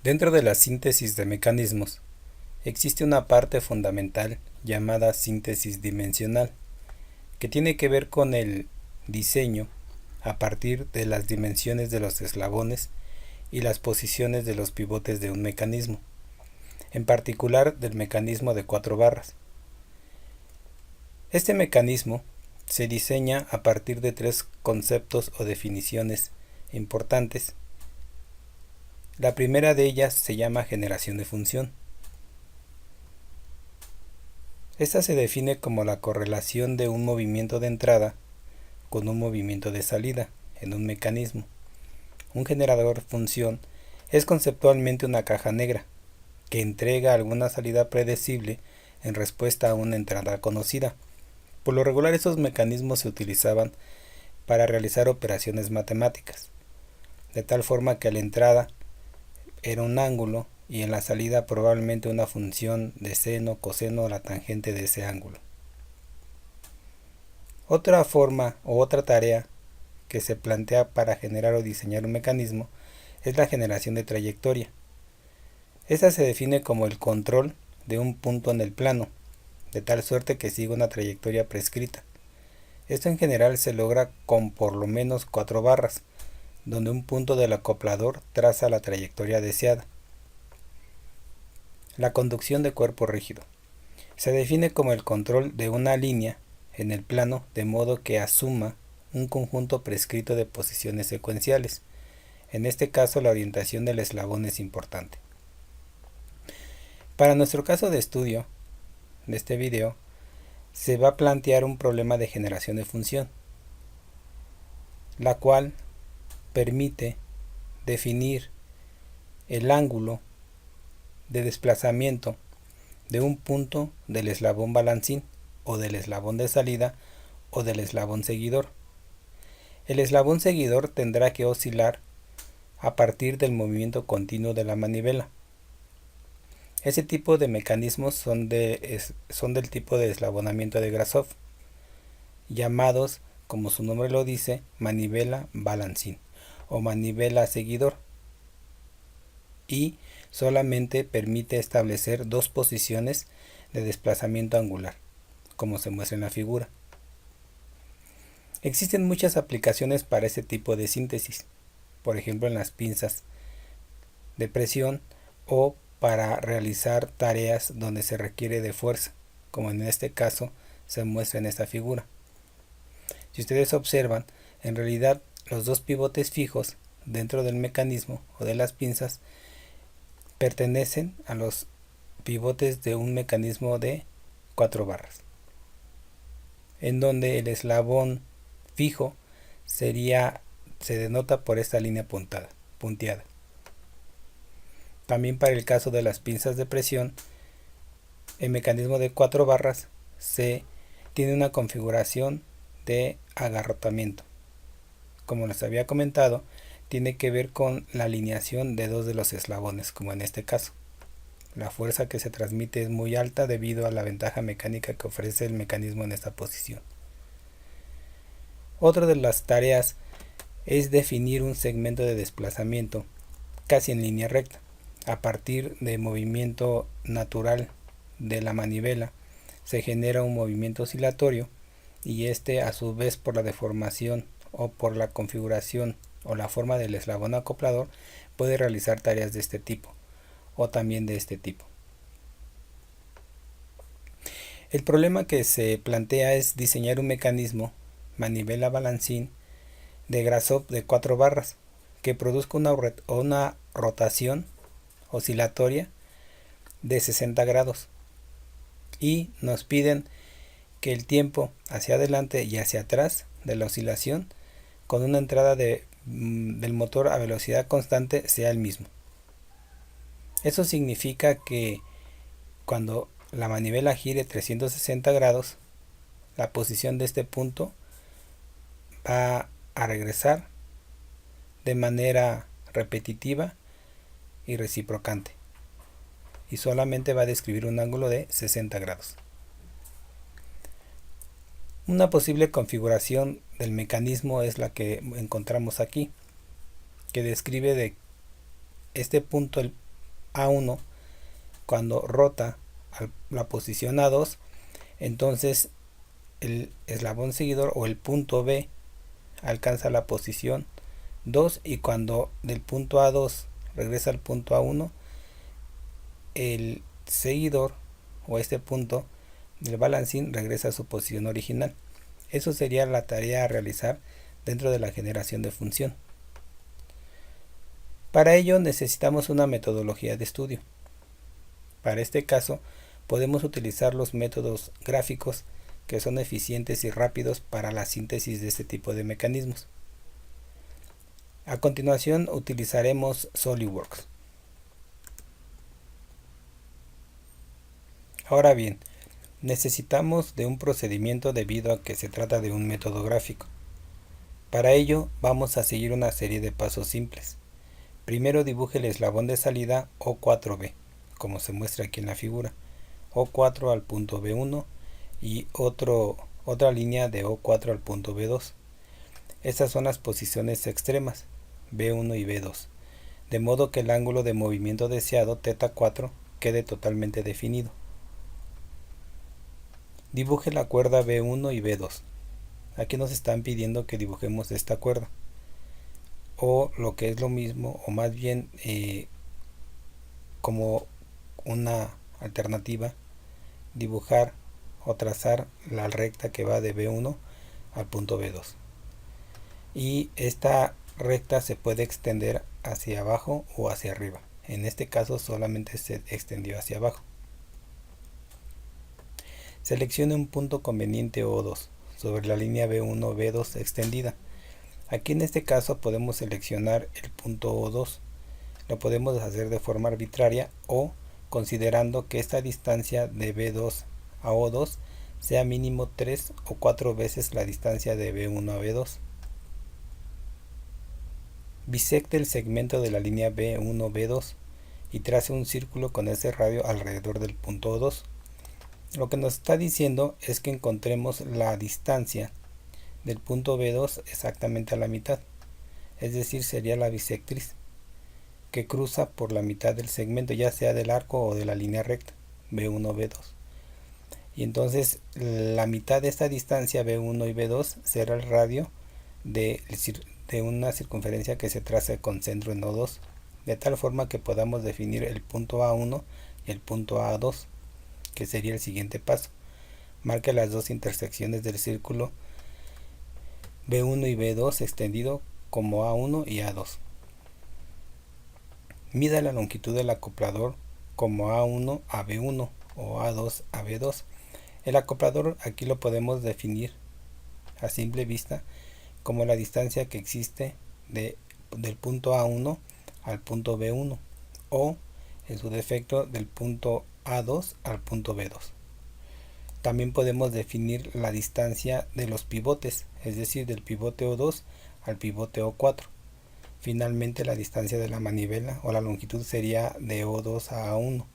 Dentro de la síntesis de mecanismos, existe una parte fundamental llamada síntesis dimensional, que tiene que ver con el diseño a partir de las dimensiones de los eslabones y las posiciones de los pivotes de un mecanismo, en particular del mecanismo de 4 barras. Este mecanismo se diseña a partir de 3 conceptos o definiciones importantes. La primera de ellas se llama generación de función. Esta se define como la correlación de un movimiento de entrada con un movimiento de salida en un mecanismo. Un generador función es conceptualmente una caja negra que entrega alguna salida predecible en respuesta a una entrada conocida. Por lo regular, estos mecanismos se utilizaban para realizar operaciones matemáticas, de tal forma que la entrada era un ángulo y en la salida probablemente una función de seno, coseno o la tangente de ese ángulo. Otra forma o otra tarea que se plantea para generar o diseñar un mecanismo es la generación de trayectoria. Esta se define como el control de un punto en el plano, de tal suerte que siga una trayectoria prescrita. Esto en general se logra con por lo menos 4 barras, donde un punto del acoplador traza la trayectoria deseada. La conducción de cuerpo rígido se define como el control de una línea en el plano de modo que asuma un conjunto prescrito de posiciones secuenciales. En este caso, la orientación del eslabón es importante. Para nuestro caso de estudio de este video, se va a plantear un problema de generación de función, la cual permite definir el ángulo de desplazamiento de un punto del eslabón balancín o del eslabón de salida o del eslabón seguidor. El eslabón seguidor tendrá que oscilar a partir del movimiento continuo de la manivela. Ese tipo de mecanismos son del tipo de eslabonamiento de Grasov, llamados, como su nombre lo dice, manivela balancín o manivela seguidor, y solamente permite establecer 2 posiciones de desplazamiento angular, como se muestra en la figura. Existen muchas aplicaciones para este tipo de síntesis, por ejemplo en las pinzas de presión o para realizar tareas donde se requiere de fuerza, como en este caso se muestra en esta figura. Si ustedes observan, en realidad los 2 pivotes fijos dentro del mecanismo o de las pinzas pertenecen a los pivotes de un mecanismo de 4 barras, en donde el eslabón fijo se denota por esta línea punteada. También para el caso de las pinzas de presión, el mecanismo de 4 barras tiene una configuración de agarrotamiento. Como les había comentado, tiene que ver con la alineación de 2 de los eslabones, como en este caso. La fuerza que se transmite es muy alta debido a la ventaja mecánica que ofrece el mecanismo en esta posición. Otra de las tareas es definir un segmento de desplazamiento casi en línea recta. A partir de movimiento natural de la manivela se genera un movimiento oscilatorio y este, a su vez, por la deformación o por la configuración o la forma del eslabón acoplador, puede realizar tareas de este tipo o también de este tipo. El problema que se plantea es diseñar un mecanismo manivela balancín de Grasov de 4 barras que produzca una rotación oscilatoria de 60 grados, y nos piden que el tiempo hacia adelante y hacia atrás de la oscilación con una entrada del motor a velocidad constante sea el mismo. Eso significa que cuando la manivela gire 360 grados, la posición de este punto va a regresar de manera repetitiva y reciprocante, y solamente va a describir un ángulo de 60 grados. Una posible configuración del mecanismo es la que encontramos aquí, que describe de este punto A1, cuando rota a la posición A2, entonces el eslabón seguidor o el punto B alcanza la posición 2, y cuando del punto A2 regresa al punto A1, el seguidor o este punto del balancín regresa a su posición original. Eso sería la tarea a realizar dentro de la generación de función. Para ello necesitamos una metodología de estudio. Para este caso podemos utilizar los métodos gráficos, que son eficientes y rápidos para la síntesis de este tipo de mecanismos. A continuación utilizaremos SolidWorks. Ahora bien, necesitamos de un procedimiento debido a que se trata de un método gráfico. Para ello vamos a seguir una serie de pasos simples. Primero dibuje el eslabón de salida O4B, como se muestra aquí en la figura. O4 al punto B1 y otra línea de O4 al punto B2. Estas son las posiciones extremas, B1 y B2, de modo que el ángulo de movimiento deseado, θ4, quede totalmente definido. Dibuje la cuerda B1 y B2. Aquí nos están pidiendo que dibujemos esta cuerda, o lo que es lo mismo, o más bien como una alternativa, dibujar o trazar la recta que va de B1 al punto B2, y esta recta se puede extender hacia abajo o hacia arriba. En este caso solamente se extendió hacia abajo. Seleccione un punto conveniente O2 sobre la línea B1 B2 extendida. Aquí en este caso podemos seleccionar el punto O2. Lo podemos hacer de forma arbitraria o considerando que esta distancia de B2 a O2 sea mínimo 3 o 4 veces la distancia de B1 a B2. Bisecte el segmento de la línea B1-B2 y trace un círculo con ese radio alrededor del punto O2. Lo que nos está diciendo es que encontremos la distancia del punto B2 exactamente a la mitad, es decir, sería la bisectriz que cruza por la mitad del segmento, ya sea del arco o de la línea recta B1-B2. Y entonces la mitad de esta distancia B1 y B2 será el radio de una circunferencia que se traza con centro en O2, de tal forma que podamos definir el punto A1 y el punto A2, que sería el siguiente paso. Marque las dos intersecciones del círculo B1 y B2 extendido como A1 y A2. Mida la longitud del acoplador como A1 a B1 o A2 a B2. El acoplador aquí lo podemos definir a simple vista como la distancia que existe del punto A1 al punto B1, o en su defecto del punto A2 al punto B2. También podemos definir la distancia de los pivotes, es decir, del pivote O2 al pivote O4. Finalmente, la distancia de la manivela o la longitud sería de O2 a A1,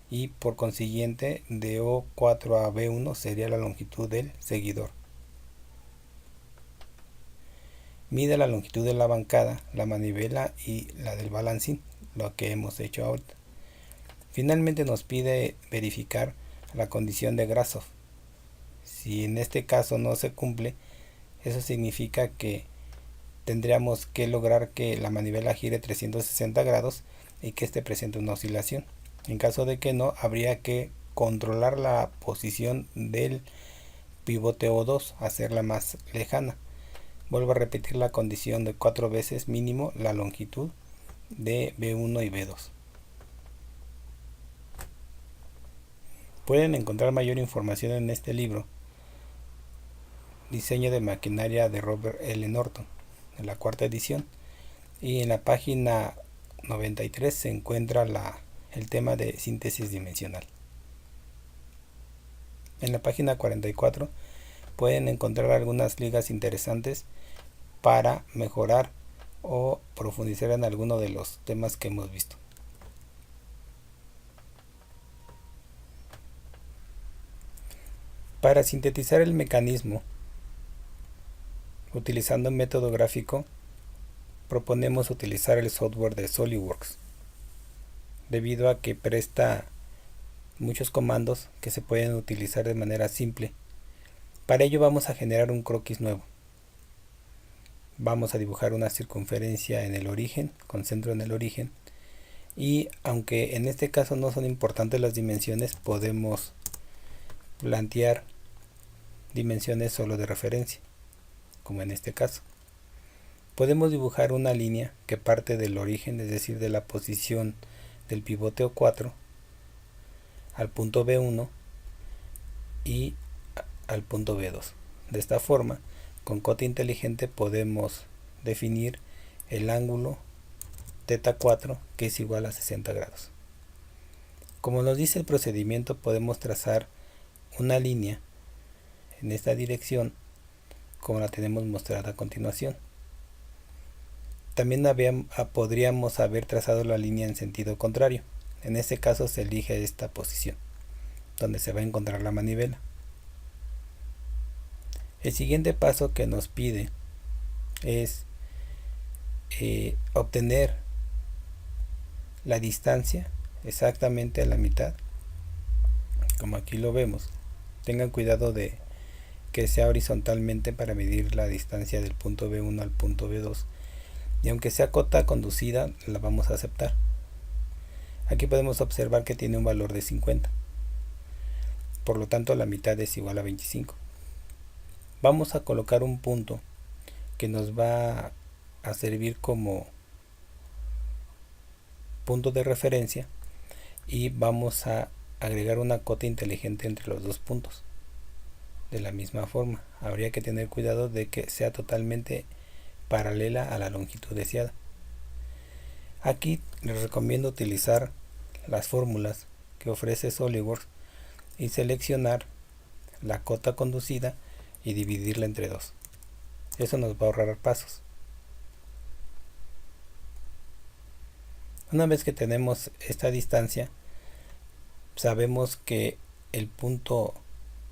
y por consiguiente de O4 a B1 sería la longitud del seguidor. Mide la longitud de la bancada, la manivela y la del balancín, lo que hemos hecho ahorita. Finalmente nos pide verificar la condición de Grashof. Si en este caso no se cumple, eso significa que tendríamos que lograr que la manivela gire 360 grados y que éste presente una oscilación. En caso de que no, habría que controlar la posición del pivote O2, hacerla más lejana. Vuelvo a repetir la condición de 4 veces mínimo la longitud de B1 y B2. Pueden encontrar mayor información en este libro, Diseño de maquinaria de Robert L. Norton, en la 4ª edición, y en la página 93 se encuentra el tema de síntesis dimensional. En la página 44 pueden encontrar algunas ligas interesantes para mejorar o profundizar en alguno de los temas que hemos visto. Para sintetizar el mecanismo utilizando un método gráfico, proponemos utilizar el software de SolidWorks. debido a que presta muchos comandos que se pueden utilizar de manera simple. Para ello vamos a generar un croquis nuevo. Vamos a dibujar una circunferencia en el origen, con centro en el origen, y aunque en este caso no son importantes las dimensiones, podemos plantear dimensiones solo de referencia, como en este caso. Podemos dibujar una línea que parte del origen, es decir, de la posición del pivote O4 al punto B1 y al punto B2. De esta forma, con cota inteligente podemos definir el ángulo θ4, que es igual a 60 grados. Como nos dice el procedimiento, podemos trazar una línea en esta dirección como la tenemos mostrada a continuación. También podríamos haber trazado la línea en sentido contrario. En este caso se elige esta posición, donde se va a encontrar la manivela. El siguiente paso que nos pide es obtener la distancia exactamente a la mitad, como aquí lo vemos. Tengan cuidado de que sea horizontalmente para medir la distancia del punto B1 al punto B2, y aunque sea cota conducida, la vamos a aceptar. Aquí podemos observar que tiene un valor de 50, por lo tanto la mitad es igual a 25. Vamos a colocar un punto que nos va a servir como punto de referencia, y vamos a agregar una cota inteligente entre los dos puntos. De la misma forma, habría que tener cuidado de que sea totalmente paralela a la longitud deseada. Aquí les recomiendo utilizar las fórmulas que ofrece SolidWorks y seleccionar la cota conducida y dividirla entre 2. Eso nos va a ahorrar pasos. Una vez que tenemos esta distancia, sabemos que el punto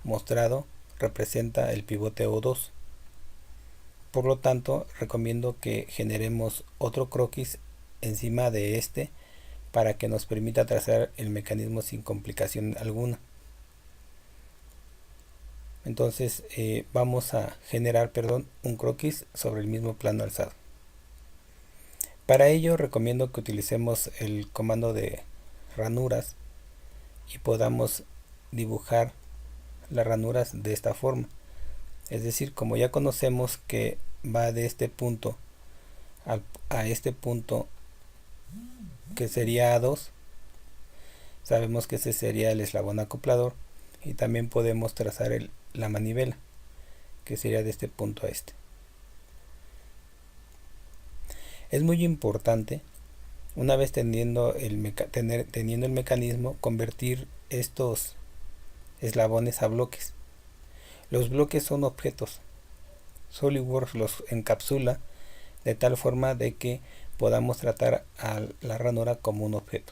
mostrado representa el pivote O2. Por lo tanto, recomiendo que generemos otro croquis encima de este para que nos permita trazar el mecanismo sin complicación alguna. Entonces vamos a generar un croquis sobre el mismo plano alzado. Para ello recomiendo que utilicemos el comando de ranuras y podamos dibujar las ranuras de esta forma. Es decir, como ya conocemos que va de este punto a este punto, que sería A2, sabemos que ese sería el eslabón acoplador, y también podemos trazar la manivela, que sería de este punto a este. Es muy importante, una vez teniendo el mecanismo, convertir estos eslabones a bloques. Los bloques son objetos. SolidWorks los encapsula de tal forma de que podamos tratar a la ranura como un objeto.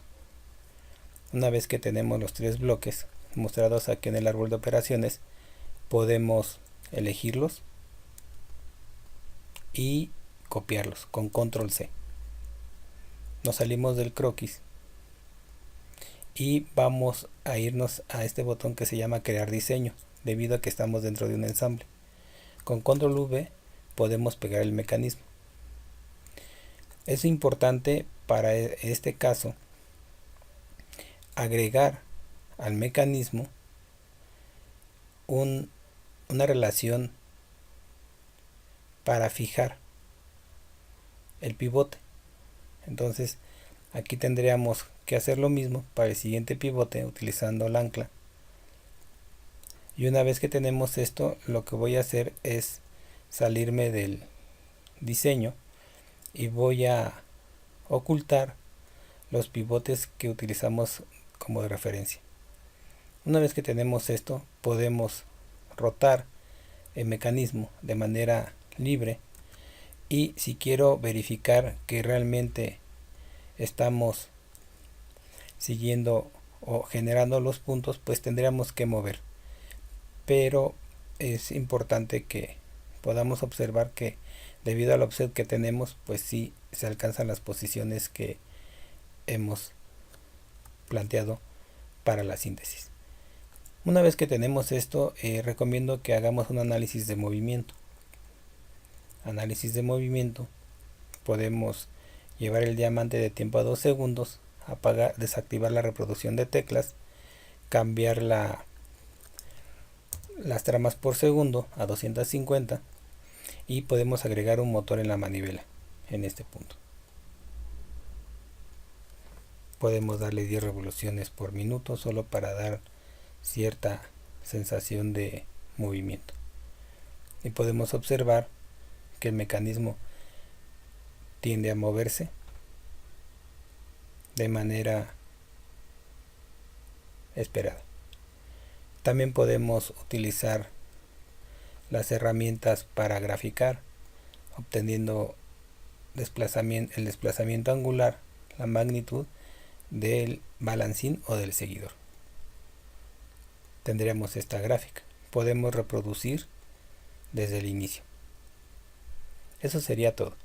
Una vez que tenemos los 3 bloques mostrados aquí en el árbol de operaciones, podemos elegirlos y copiarlos con control C. Nos salimos del croquis y vamos a irnos a este botón que se llama crear diseño, debido a que estamos dentro de un ensamble. Con control V podemos pegar el mecanismo. Es importante para este caso agregar al mecanismo una relación para fijar el pivote. Entonces aquí tendríamos que hacer lo mismo para el siguiente pivote utilizando el ancla. Y una vez que tenemos esto, lo que voy a hacer es salirme del diseño y voy a ocultar los pivotes que utilizamos como de referencia. Una vez que tenemos esto, podemos rotar el mecanismo de manera libre, y si quiero verificar que realmente estamos siguiendo o generando los puntos, pues tendríamos que mover. Pero es importante que podamos observar que debido al offset que tenemos, pues sí se alcanzan las posiciones que hemos planteado para la síntesis. Una vez que tenemos esto, recomiendo que hagamos un análisis de movimiento. Análisis de movimiento. Podemos llevar el diamante de tiempo a 2 segundos, desactivar la reproducción de teclas, cambiar las tramas por segundo a 250 y podemos agregar un motor en la manivela en este punto. Podemos darle 10 revoluciones por minuto solo para dar cierta sensación de movimiento. Y podemos observar que el mecanismo tiende a moverse de manera esperada. También podemos utilizar las herramientas para graficar, obteniendo el desplazamiento angular, la magnitud del balancín o del seguidor. Tendríamos esta gráfica. Podemos reproducir desde el inicio. Eso sería todo.